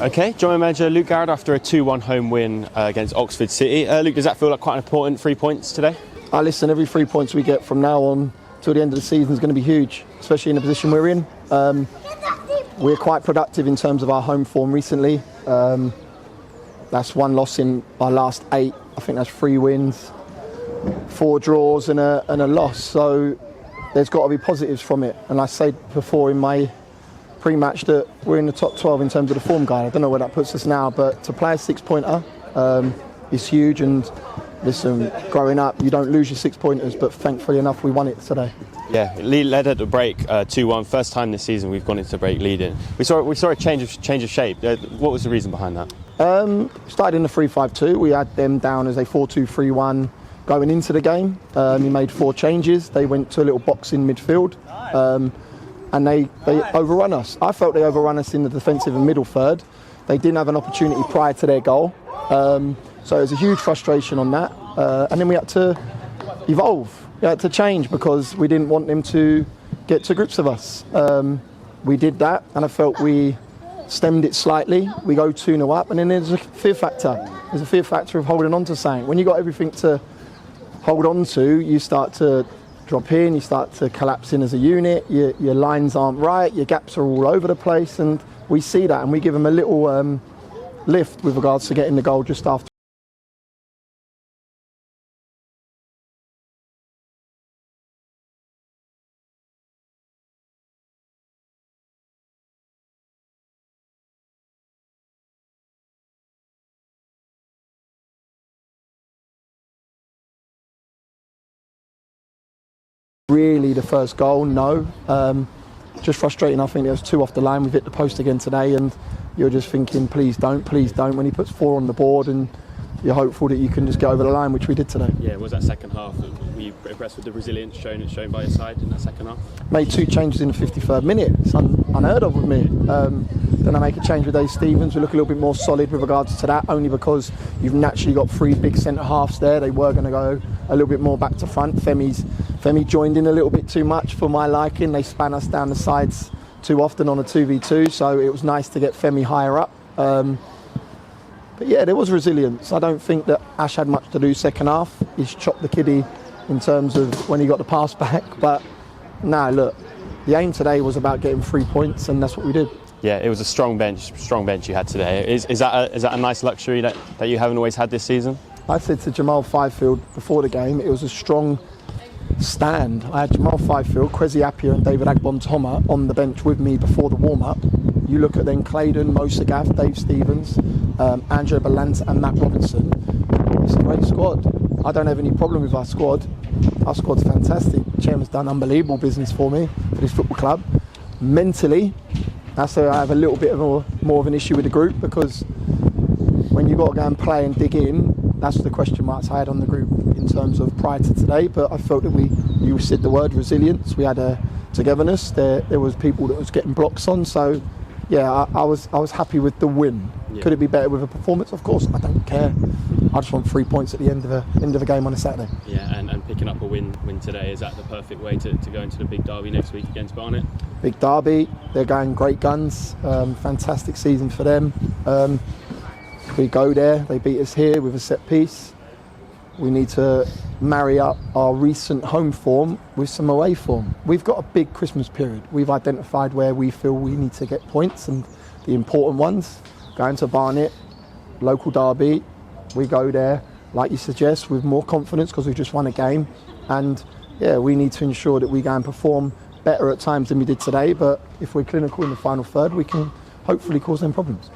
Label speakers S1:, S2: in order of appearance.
S1: Okay, joint manager Luke Garrard after a 2-1 home win against Oxford City. Luke, does that feel like quite an important 3 points today?
S2: Listen, every 3 points we get from now on till the end of the season is going to be huge, especially in the position we're in. We're quite productive in terms of our home form recently. That's 1 loss in our last 8. I think that's 3 wins, 4 draws and a loss. So there's got to be positives from it. And I said before in my pre-match that we're in the top 12 in terms of the form guide. I don't know where that puts us now, but to play a 6-pointer is huge. And listen, growing up, you don't lose your 6-pointers, but thankfully enough, we won it today.
S1: Yeah, led at the break 2-1. First time this season we've gone into the break leading. We saw a change of shape. What was the reason behind that?
S2: Started in the 3-5-2. We had them down as a 4-2-3-1 going into the game. We made 4 changes. They went to a little box in midfield. And they overrun us. I felt they overrun us in the defensive and middle third. They didn't have an opportunity prior to their goal. So it was a huge frustration on that. And then we had to evolve. We had to change because we didn't want them to get to grips with us. We did that, and I felt we stemmed it slightly. We go 2-0 up, and then there's a fear factor. There's a fear factor of holding on to something. When you've got everything to hold on to, you start to drop in, you start to collapse in as a unit, your lines aren't right, your gaps are all over the place, and we see that, and we give them a little lift with regards to getting the goal just after. Really the first goal, no. Just frustrating. I think there was 2 off the line. We've hit the post again today, and you're just thinking, please don't, when he puts 4 on the board, and you're hopeful that you can just get over the line, which we did today.
S1: Yeah, was that second half? Were you impressed with the resilience shown by your side in that second half?
S2: Made 2 changes in the 53rd minute. It's unheard of with me. Then I make a change with Dave Stevens. We look a little bit more solid with regards to that, only because you've naturally got 3 big centre halves there. They were going to go a little bit more back to front. Femi joined in a little bit too much for my liking. They span us down the sides too often on a 2v2, so it was nice to get Femi higher up. But yeah, there was resilience. I don't think that Ash had much to do second half. He's chopped the kiddie in terms of when he got the pass back. But no, look, the aim today was about getting 3 points, and that's what we did.
S1: Yeah, it was a strong bench you had today. Is that a nice luxury that you haven't always had this season?
S2: I said to Jamal Fifield before the game, it was a strong stand. I had Jamal Fifield, Kwesi Appiah and David Agbon-Toma on the bench with me before the warm-up. You look at then Claydon, Mo Sagaf, Dave Stevens, Andrea Balanta and Matt Robinson. It's a great squad. I don't have any problem with our squad. Our squad's fantastic. The chairman's done unbelievable business for me, for this football club. Mentally, that's where I have a little bit of more of an issue with the group, because when you've got to go and play and dig in, that's the question marks I had on the group in terms of prior to today. But I felt that you said the word resilience. We had a togetherness. There was people that was getting blocks on. So yeah, I was happy with the win. Yeah. Could it be better with a performance? Of course, I don't care. I just want 3 points at the end of a game on a Saturday.
S1: Yeah, and picking up a win today, is that the perfect way to go into the big derby next week against Barnet?
S2: Big derby. They're going great guns. Fantastic season for them. We go there, they beat us here with a set piece. We need to marry up our recent home form with some away form. We've got a big Christmas period. We've identified where we feel we need to get points, and the important ones, going to Barnet, local derby, we go there, like you suggest, with more confidence because we've just won a game. And yeah, we need to ensure that we go and perform better at times than we did today, but if we're clinical in the final third, we can hopefully cause them problems.